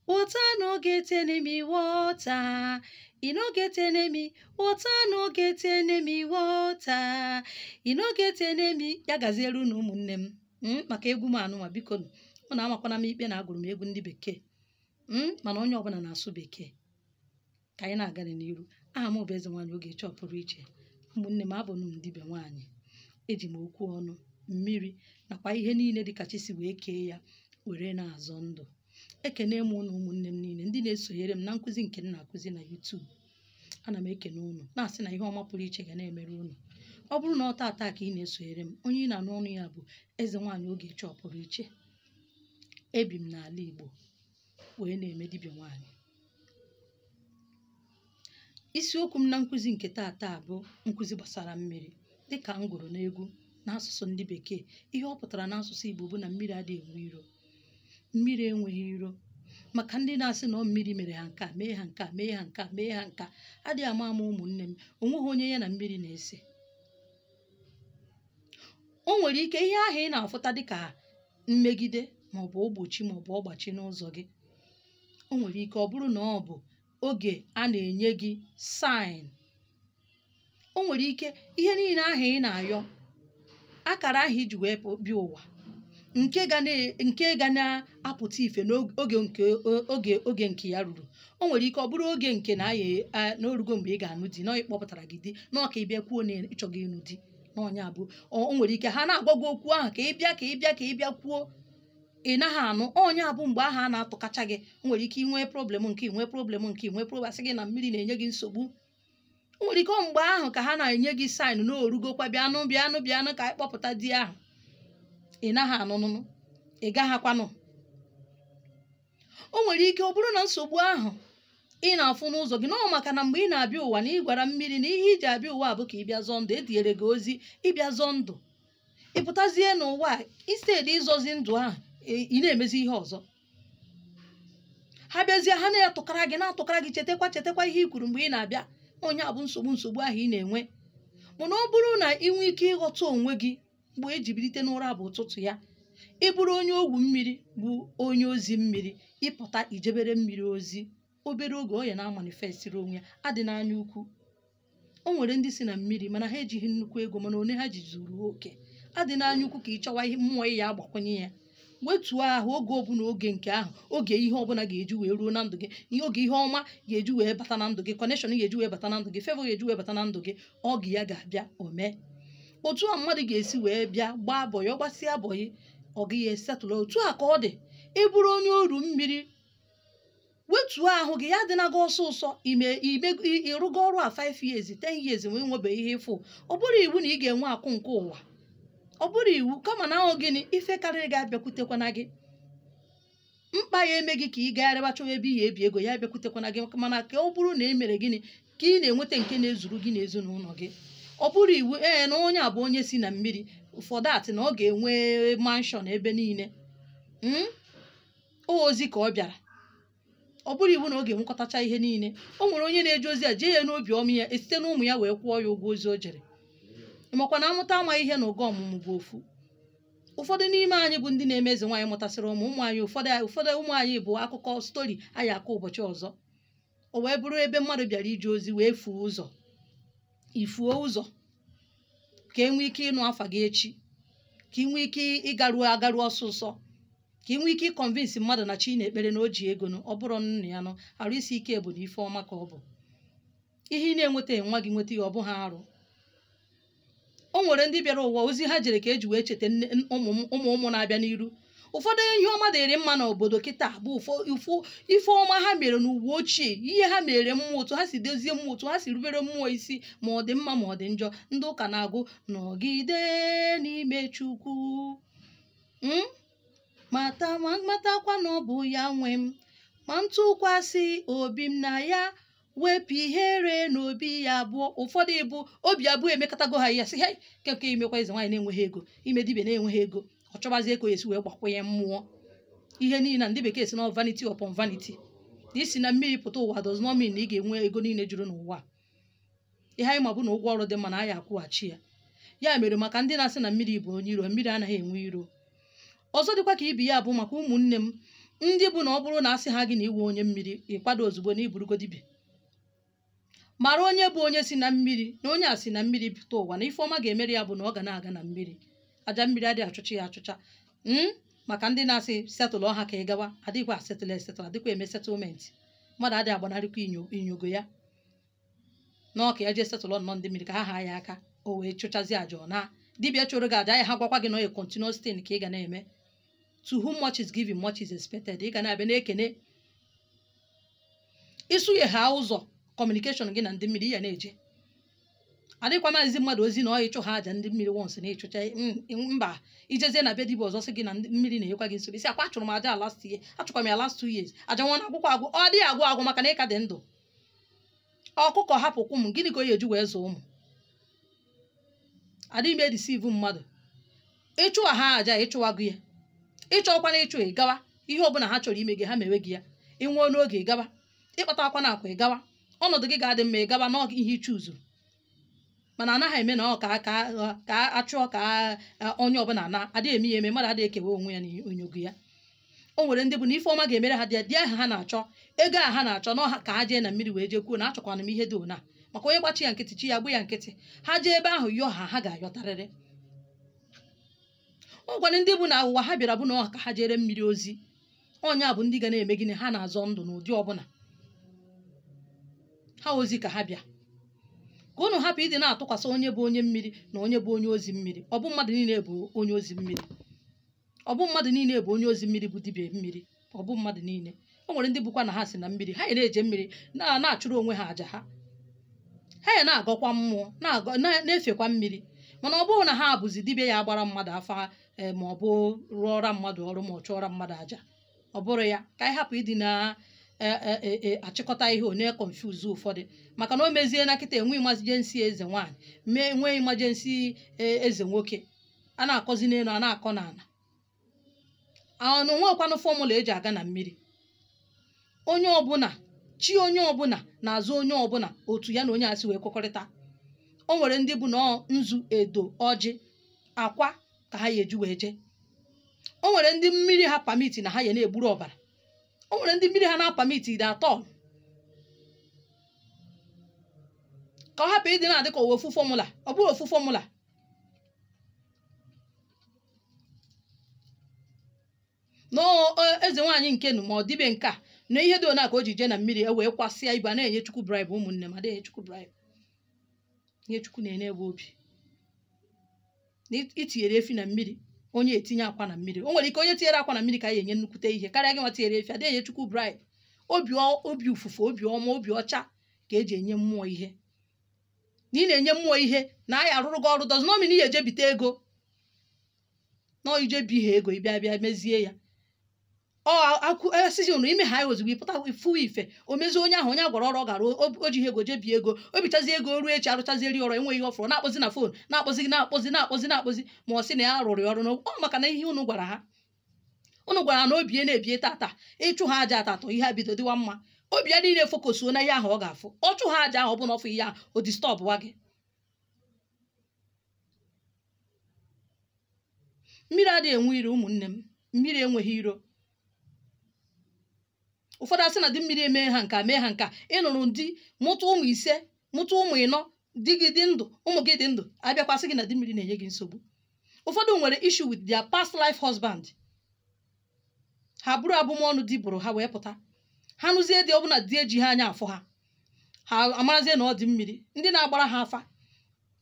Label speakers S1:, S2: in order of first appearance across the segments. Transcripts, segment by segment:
S1: water no get enemy water. You no get enemy, water no get enemy water. You no get enemy. Ya gazielu na ụmụnne m. Maka egwu m anụnwa biko ọ na-amakwana m ikpe na agụrụ m egwu ndị bekee. Mana onye ọbụla na-asụ bekee. Ka anyị na-aga n'iru. Aha m bụ Ezenwanyị Ogechi Ọpụrụ Iche. Ụmụnne m abụ m dibịa nwaanyị. Eji m okwu ọnụ, mmiri nakwa ihe niile dịka chi si wee kee ya were na-azọ ndụ. Ekene m unu ụmụnne m niile ndị na-esonyere m na nkụzi nke m na-akụzi na YouTube. Ana m ekene unu na-asị na ihe ọma pụrụ iche ga na-emere unu. Ọ bụrụ na ọ taa ka ị na-esonyere m, onye ị na-anụ ọnụ ya bụ Ezenwanyị Ogechi Ọpụrụ Iche. Ebi m n'ala Igbo wee na-eme dibịa nwaanyị. Isiokwu m na nkụzi nke taa bụ nkụzi gbasara mmiri. Dịka m gụrụ n'egwu n'asụsụ ndị bekee, ihe ọ pụtara n'asụsụ Igbo bụ na mmiri adịghị enwe iro. Mmiri enweghị iro. Maka ndị na-asị na mmiri mere ha nke a, mee ha nke a, mee ha nke a, mee ha nke a, adịghị ama ụmụnne m, onweghị onye ya na mmiri na-ese. O nwere ike ihe ahụ ị na-afụta dịka mmegide maọbụ ogbochi maọbụ ọgbachi n'ụzọ gị. O nwere ike ọ bụrụ na ọ bụ oge a na-enye gị sign. O nwere ike ihe niile ahụ ị na-ayọ, akara ahụ iji wee bịa ụwa, nke ga na-apụta ife n'oge nke ya ruru. O nwere ike ọ bụrụ oge nke n'orugo mgbe ị ga-anụ di, na ịkpọpụtara gị di, na ọka ịbịa kwuo na ịchọghị ịnụ di, na ọnya abụ. O nwere ike ha na-agwa gị okwu ahụ ka ịbịa kwuo, ị naghị anụ. Onye abụ mgbe ahụ a na-atụkacha gị. O nwere ike inwe problem nke inwe problem asị gị na mmiri na-enye gị nsogbu. O nwere ike mgbe ahụ ka ha na-enye gị saịn na orugokwa bịanụ ka anyị kpọpụta di ahụ. Ị naghị anụnụ, ị gaghakwanụ. O nwere ike ọ bụrụ na nsogbu ahụ ị na-afụ n'ụzọ gị, na ọ maka na mgbe ị na-abịa ụwa na ị gwara mmiri na ihe iji abịa ụwa bụ ka ị bịa zọọ ndụ, etinyere gị ozi ịbịa zọọ ndụ. Ị pụtazie n'ụwa instead ịzọzi ndụ ahụ, ị na-emezi ihe ọzọ. Ha bịazie ha na-atụkara gị chetakwa ihe i kwuru mgbe ị na-abịa. Onye a bụ nsogbu ahụ ị na-enwe. Mana ọ bụrụ na ị nwee ike ịghọta onwe gị mgbe eji bilite n'ụra bụ ụtụtụ ya, ị bụrụ onye ogwu mmiri bụ onye ozi mmiri, ịpụta ijebere mmiri ozi, obere oge ọ ya na-amanifestiri onwe ya, adị n'anya ukwu. O nwere ndị si na mmiri mana ha ejighị nnukwu ego, mana one ha ji zuru oke. Adị n'anya ukwu ka ị chọwa ihe mmụọ ya agbakwanye ya. Wetuo ahụ oge ọbụla oge nke ahụ, oge ihe ọbụla ga-eji wee ruo na ndụ gị, oge ihe ọma ga-eji wee bata na ndụ gị, connection ga-eji wee bata na ndụ gị, favor ga-eji wee bata na ndụ gị, oge ya ga-abịa ome. Otu a mmadụ ga-esi wee bịa gbaa abọyị, ọgbasịa abọyị, ọ gị ya esetụla. Otu a ka ọ dị ịbụrụ onye oru mmiri. Wetuo ahụ gị, ya dị na gị ọsọ ịrụgo ọrụ a 5 years 10 years wee nwebeghị ihe ịfụ. Ọ bụrụ iwu na ị ga-enwe akụ nke ụwa, ọ bụrụ iwu, kama na ahụ gịnị ife karịrị ga-abịakwutekwana gị. Mkpa ya eme gị ka ị gagharịba chọwa ebe ihe ebi ego ya abịakwutekwana gị. Mana ka ọ bụrụ na e mere gịnị ka ị na-enweta nke na-ezuru gị n'ezinụlọ gị. Ọ bụrụ iwu na onye a bụ onye si na mmiri, for that na ọ ga-enwe mansion ebe niile. Ozi ka ọ bịara. Ọ bụrụ iwu na ọ ga-enwekọtacha ihe niile. O nwere onye na-eje ozi a jee ya n'obi ọma ya, esite n'ụmụ ya wee kwụọ ya ụgwọ ozi o jere. Ịmakwa na amụta amaghị ihe na ụgwọ ọmụmụ bụ ofu. Ụfọdụ n'ime anyị bụ ndị na-eme Ezenwanyị mụtasịrị ụmụ anyị. Ụfọdụ ụmụ anyị bụ akụkọ stori anyị akọ ụbọchị ọzọ. O wee bụrụ ebe mmadụ bịara ije ozi wee fuo ụzọ. Ifuo ụzọ ka e nwee ike ịnụ afa gị echi, ka ị nwee ike agaru ọsụsọ, ka ị nwee ike ịkọnvinsi mmadụ na chi na-ekpere na o ji ego nụ. Ọ bụrụ nnu ya nụ, arụ isi ike bụ na ife ọma ka ọ bụ. Ihe ị na-enweta nwa gị nweta ya, ọ bụ ha arụ. O nwere ndị bịara ụwa ozi ha jere ka eji wee cheta ụmụ na-abịa n'iru. Ụfọdụ ihe ọma dịrị mma n'obodo kịta bụ ife ọma ha mere n'uwe ochie, ihe ha mere mmụọ, otu ha si dozie mmụọ, otu ha si rubere mmụọ isi, ma ọ dị mma ma ọ dị njọ. Ndị ụka na-agụ nọgide n'ime Chukwu, matakwa na ọ bụ ya nwe m, ma ntụkwasị obi m na ya, wepụ ihere n'obi ya abụọ. Ụfọdụ ịbụ obi abụọ emekọtago ha ya sị ha nke imekwa Ezenwanyị na-enweghị ego, ime dibịa na-enweghị ego, ọ chọbazie ego esi wee gbakwenye mmụọ. Ihe niile na ndị bekee si na vanity upon vanity. Isi na mmiri pụta ụwa does not mean na ị ga-enwe ego niile juru n'ụwa. Ihe anyị ma bụ na ụgwọ ọrụ dị mma na anyị akwụghachi ya. Ya mere maka ndị na-asị na mmiri bụ onye iro, mmiri anaghị enwe iro. Ọzọ dịkwa ka ibi ya bụ maka ụmụnne m ndị bụ na ọ bụrụ na asị ha gị na iwu onye mmiri ịkwado ozugbo na iburugo dibịa. Mara onye bụ onye si na mmiri na onye a si na mmiri pụta ụwa na ife ọma ga-emere ya bụ na ọ ga na-aga na mmiri. Aja mmiri adịghị achụcha ya achụcha. Maka ndị na-asị setụlụ ọha ka ị gawa adịghịkwa asetụlụ esetụlụ, adịkwa eme setụlmenti. Mmadụ adịghị agbanarịkwa inyogo ya na ọka ya jee setụlụ nnọọ ndị mmiri ka ha haa ya aka o wee chụchazie aja ọ na dibịa chụrụ gị aja ya ha gwakwa gị na onye continuous thing ka ị ga na-eme. To whom much is given, much is expected. Ị ga na-abịa na-ekene isụnye ha ụzọ kọmunikeshọn gị na ndị mmiri ya na-eje. Adịkwa maazị mmadụ ozi na ọ ịchụ ha aja ndị mmiri wons na ịchụcha mba ijezie na be dibịa ọzọ sị gị na ndị mmiri na-enyekwa gị nsogbu. Isi akwa achụrụ m aja last year, achụkwa m ya last 2 years. Aja nwa na-agwụkwa agwụ, ọ dịghị agwụ agwụ maka na ịka dị ndụ. Ọkụkọ hapụkwu m, gịnị ka o eji wee zụọ ụmụ? Adịghị m edisivu mmadụ. Ịchụwa ha aja ịchụwago ya, ịchọkwa na ịchụ ịgawa. Ihe ọbụla ha chọrọ ime gị ha mewe gị ya. Ịnwụọ n'oge ịgawa, ịkpata akwa na akwa ịgawa. Ọnọdụ gị ga-adị mma ịgawa n'oge ihe ịchụ ụzụ. Mana anaghị eme na ọ ka achụọ ka onye ọbụla adịghị eme ya eme. Mmadụ adịghị ekewa onwe ya na onyogo ya. O nwere ndị bụ na ife ọma ga-emere ha dị aha ha na-achọ ego a ha na-achọ na ka ha jee na mmiri wee jee kwuo na achọkwana m ihe dị ona maka onye gbachi ya nkịtị chi ya gbu ya nkịtị. Ha jee ebe ahụ yọọ ha ga-ayọtarịrị. O gwara ndị bụ na ụwa ha bịara bụ na ọha ka ha jere mmiri ozi. Onye a bụ ndị ga na-eme gịnị ha na-azọ ndụ n'ụdị ọbụla ha ozi ka ha bịa. Ka unu hapụ ịdị na-atụkwasị onye bụ onye mmiri na onye bụ onye ozi mmiri. Ọ bụ mmadụ niile bụ onye ozi mmiri. Ọ bụ mmadụ niile bụ onye ozi mmiri bụ dibịa mmiri. Ọ bụ mmadụ niile. O nwere ndị bụkwa na ha si na mmiri ha na-eje mmiri na-achụrụ onwe ha aja ha ya na-agọkwa mmụọ na-efekwa mmiri. Mana ọ bụrụ na ha bụzi dibịa ya agbara mmadụ afa ma ọ bụ rụọra mmadụ ọrụ ma ọ chụọra mmadụ aja, ọ bụrụ ya ka anyị hapụ ịdị na achịkọta ihe onye konfuzu ụfọdụ. Maka na o mezie na kịta enwe imajensi eze nwaanyị mee nwee imajensi eze nwoke a na-akọzi n'elu a na-akọ n'ala. Ọnụ nwekwanụ fọmụla eji aga na mmiri. Onye ọbụla chi onye ọbụla na-azụ onye ọbụla otu ya na onye asị wee kwekọrịta. O nwere ndị bụ na nzu edo ọjị akwa ka ha ya eji wee jee. O nwere ndị mmiri ha pamiti na ha ya na-egburu ọbara. O nwere ndị mmiri ha na-apamiti dị atọ ka ọ hapụ ịdị na-adị ka ofu fọmụla. Ọ bụrụ ofu fọmụla. No eze nwaanyị nke ma ọ dịbe nke a na ihe dị ona ka o ji jee na mmiri wee kwasịa ibe a na-enye Chukwu bribe. Ụmụnne m adịghị Chukwu bribe. Ihe Chukwu na-enye ebe obi itinyere efi na mmiri onye etinye akwa na mmiri. O nwere ike onye tinyere akwa na mmiri ka ya enye nnukwute ihe karịa gị nwa tinyere efi. Adịghị enye Chukwu bribe. Obi ufufu obi ọma obi ọcha ka eji enye mmụọ ihe. Na ị na-enye mmụọ ihe na anyị arụrụ gị ọrụ dozi na omi na ihe eje bite ego na ije bi ha ego ịbịa mezie ya. Esizi unu ime ha ozugbo ịpụta ifu ife o mezie onye ahụ onye agwara ọrụ ọ gara o ji ego jee bi ego o bichazi ego ruo echi arụchazieri ọrụ enweghị ihe ọfụrụ na-akpọzi na fon na-akpọzi ma ọ sị na ya rụrụ ọrụ ọ maka na ihe unu gwara ha. Unu gwara na obi na-ebie tata ịchụ ha aja atatọ ihe a bido dịwa mma. Obi ya niile fokusuo na ihe ahụ ọ ga-afụ. Ọ chụ ha aja ahụ ọ bụ na ọfụ ihe ahụ o distọb wa gị. Mmiri adịghị enwe iro ụmụnne m. Mmiri enweghị iro. Ụfọdụ asị na dị mmiri eme ha nka mee ha nka. Ịnụrụ ndị mụta ụmụ 5 mụta ụmụ 4 di gị dị ndụ ụmụ gị dị ndụ abịakwasị gị na dị mmiri na-enye gị nsogbu. Ụfọdụ nwere issue with their past life husband. Ha bụrụ abụmọnụ di bụrụ ha wee pụta. Ha nụzie dị ọbụna di eji ha anya afọ ha amarazie na ọ dị mmiri. Ndị na-agbara ha afa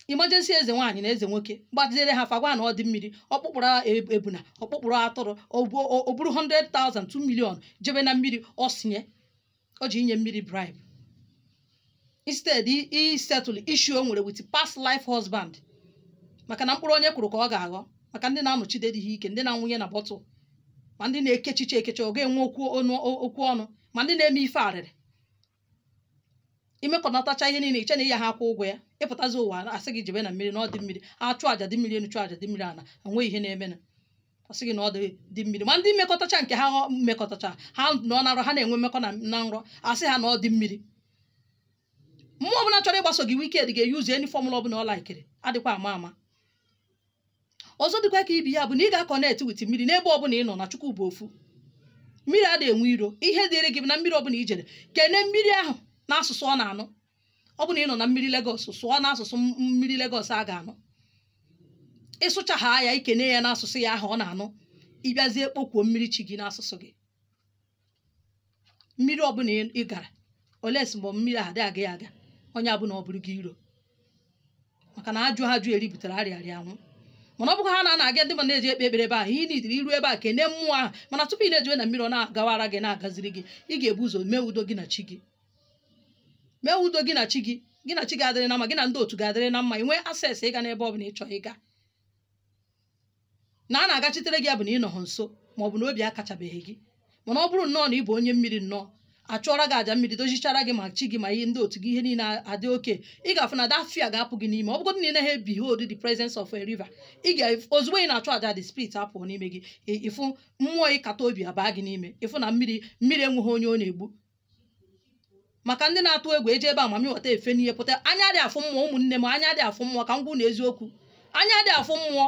S1: emergency eze nwaanyị na eze nwoke gbaziere ha afa gwa na ọ dị mmiri. Ọkpụkpụrụ ebuna ọkpụkpụrụ atụrụ o buru 100,000 2 million jebe na mmiri ọ sinye o ji inye mmiri bribe instead settle issue o nwere with past life husband. Maka na mkpụrụ onye kwuru ka ọ ga-aghọ. Maka ndị na-anọchide dị ike ndị na-anwụnye na bọtụl ma ndị na-ekechiche ekeche ọ ga-enwe okwu ọnụ ma ndị na-eme ife arịrị imekọnatacha ihe niile iche na ihe ha akwụ ụgwọ ya. Ịpụtazi ụwa asị gị jebe na mmiri na ọ dị mmiri achụ aja dị mmiri enu chụ aja dị mmiri ana enweghị ihe na-eme na asị gị na ọ dị mmiri. Ma ndị mmekọtacha nke ha mmekọtacha ha nọ na nrọ ha na-enwe mmekọ na nrọ asị ha na ọ dị mmiri. Mmụọ ọbụla chọrọ ịgbaso gị wiked ga-eyuzu eni fọmụla ọbụla ọ laikiri adịkwa ama ama. Ọzọ dịkwa ka ibi ya bụ na ị ga-akọnekt wit mmiri n'ebe ọbụla ị nọ na Chukwu bụ ofu. mmiri adịghị enwe iro. Ihe dịrị gị na mmiri ọbụla ijere kene mmiri ahụ n'asụsụ ọ na-anụ. Ọ bụ na ị nọ na mmiri Lagos sụọ n'asụsụ mmiri Lagos a ga-anụ. Ịsụcha ya ikene ya n'asụsụ ya ahụ ọ na-anụ. Ịbịazie kpokwuo mmiri chi gị n'asụsụ gị. Mmiri ọbụla ị gara olesi mgbe mmiri ahụ adịghị aga onye abụna ọ bụrụ gị iro, maka na ajụ eri butere arịarịa anwụ. Mana ọ bụkwa ha na-aga ndị mmadụ na-eji ekpe ekpere ebe ahụ, ị nidiri iru ebe a kene mmụọ ahụ. Mana tupu ị na-ejiwe na mmiri ọ na-agawara gị na-agaziri gị, ị ga-ebu ụzọ mee udo gị na chi gị. Mee udo gị na chi gị, gị na chi ga-adịrị na mma, gị na ndị otu ga-adịrị na mma. Inwe access ịga n'ebe ọ bụla ị chọrọ ịga. Na a na-agachitere gị ya bụ na ị nọ nso ma ọ bụ na obi akachabeghị gị. Mana ọ bụrụ nnọọ na ị bụ onye mmiri nnọọ, achọrọ gị aja mmiri dozichara gị ma chi gị ma ihe ndị otu gị ihe niile adị oke, ị ga-afụ na that fear ga-apụ gị n'ime. Ọ bụgodị na ị naghị behold the presence of a river, ị ga-ozugbo ị na-achụ aja the spirit apụọ n'ime gị, ịfụ mmụọ ịkata obi abaa gị n'ime, ịfụ na mmiri enweghị onye ọ na-egbu. Maka ndị na-atụ egwu eji ebe amami ghọta efe n'ihe pụta anya dị afụ mmụọ. Ụmụnne m, anya dị afụ mmụọ, ka m gwu na eziokwu, anya dị afụ mmụọ.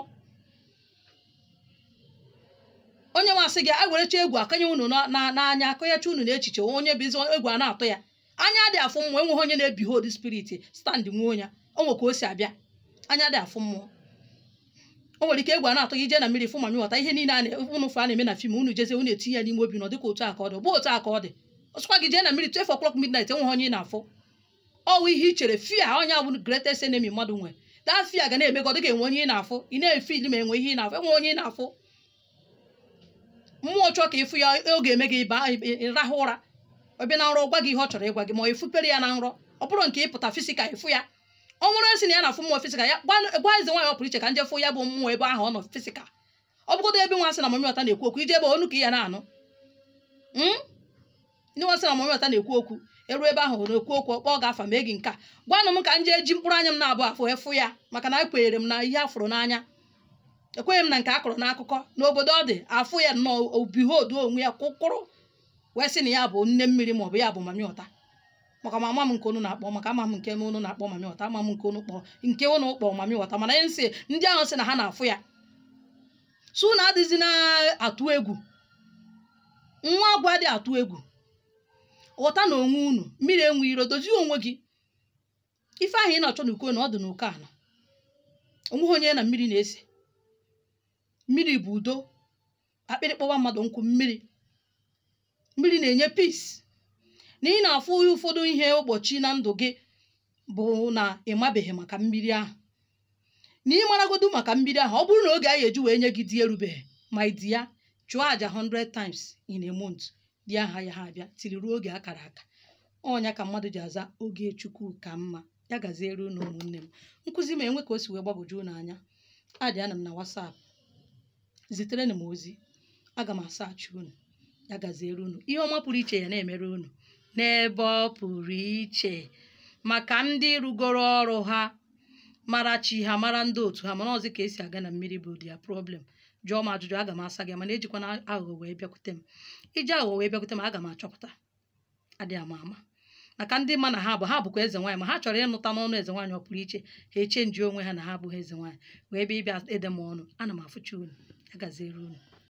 S1: Onye masị gị ewerecha egwu akanye unu n'anya, akọnyecha unu n'echiche, onye bụ ezi egwu a na-atụ ya. Anya dị afụ mmụọ enweghị onye na-ebehold spirit stand nwe onye o nwe ka o si abịa. Anya dị afụ mmụọ. O nwere ike egwu a na-atụ gị ije na mmiri fụ mami ghọta ihe niile unu fụ a na-eme na fim, unu jeze unu etinye ya n'ime obi, nọ dịka otu aka ọ dị, bụ otu aka ọ dị. Ọsụkwa gị jee na mmiri 12 o'clock midnight enweghị onye ị na-afụ. Ọwụ ihe i chere fear onye abụ greatest enemy mmadụ nwe. That fear ga na-eme gị ọ dịka enwe onye ị na-afụ, ị na-efe ili ma enwe ihe ị na-afụ, enwe onye ị na-afụ. Mmụọ chọọ ka ịfụ ya oge eme gị ịrahụ ụra, ọbịa na nrọ gwa gị ihe ọ chọrọ ịgwa gị, ma ọ efupere ya na nrọ. Ọ bụrụ nke ịpụta fisikal ịfụ ya. Ọ nwere esi na ya na-afụ mmụọ fisikal ya gwa eze nwaanyị ọ pụrụ iche ka nje fụ ya bụ mmụọ ebe ahụ ọ nọ fisikal. Ọ bụgodo ebe nwa sị na mami ọta na-ekwu okwu, ije ebe onu ka ya na-anụ. Ndị nwa sị na mami ọta na-ekwu okwu, eru ebe ahụ na-ekwu okwu ọkpọ ga-afa mee gị nka. Gwanụ m ka nje eji mkpụrụ anya m na-abụ afụ efu ya, maka na ekwenyere m na ihe afụrụ n'anya. Ekweghị m na nke a kọrọ n'akụkọ n'obodo ọ dị afụ ya nnọọ behold onwe ya kwụkwụrụ wee sị na ya bụ nne mmiri ma ọ bụ ya bụ mami ọta. Maka ma ama m nke unu na-akpọ, maka ama m nke unu na-akpọ mami ọta, ama m nke unu kpọ mami ọta. Mana nsị ndị ahụ sị na ha na-afụ ya. So na adịzi na-atụ egwu. Nwa agwa dị atụ egwu. Ghọta na onwe unu mmiri enwe iro, dozie onwe gị. Ife ahụ ị na-achọ n'uko na ọ dị n'uko anọ. Onweghị onye na mmiri na-ese. Mmiri bụ udo. Akpịrị kpọwa mmadụ nkụ mmiri. Mmiri na-enye peace. Na ị na-afụ ụfọdụ ihe ụbọchị na ndụ gị bụ na ịmabeghị maka mmiri ahụ. Na ị maragodu maka mmiri ahụ, ọ bụrụ na oge anyị eji wee nye gị di erubeghị, ma di ya chụọ aja 100 times in a month, di aha ya ha abịa tiri ruo oge akara aka. Ọnya ka mmadụ ji aza oge Chukwu ka mma. Ya gaziere unu ụmụnne m. Nkụzi m enwe ka o si wee gbagwoju n'anya. Adị ana m na WhatsApp. Zitere m ozi. Aga m asaachị unu. Ya gaziere unu. Ihe ọma pụrụ iche ya na-emere unu n'ebe ọ pụrụ iche. Maka ndị rugoro ọrụ ha, mara chi ha, mara ndị otu ha, mana ọzọ ka esi aga na mmiri bụ dia problem. Jụọ m ajụjụ, aga m asa gị, mana ejikwa na aghụghọ wee bịakwute m. Iji aghụghọ wee bịakwute m, aga m achọpụta. Adịghị ama ama. Maka ndị ma na ha bụkwa eze nwaanyị, ma ha chọrọ ịnụta n'ọnụ eze nwaanyị ọ pụrụ iche, ha echenji onwe ha na ha abụghị eze nwaanyị, wee bịa ịbịa ede m ọnụ. Ana m afụcha unu. Ya gaziere unu.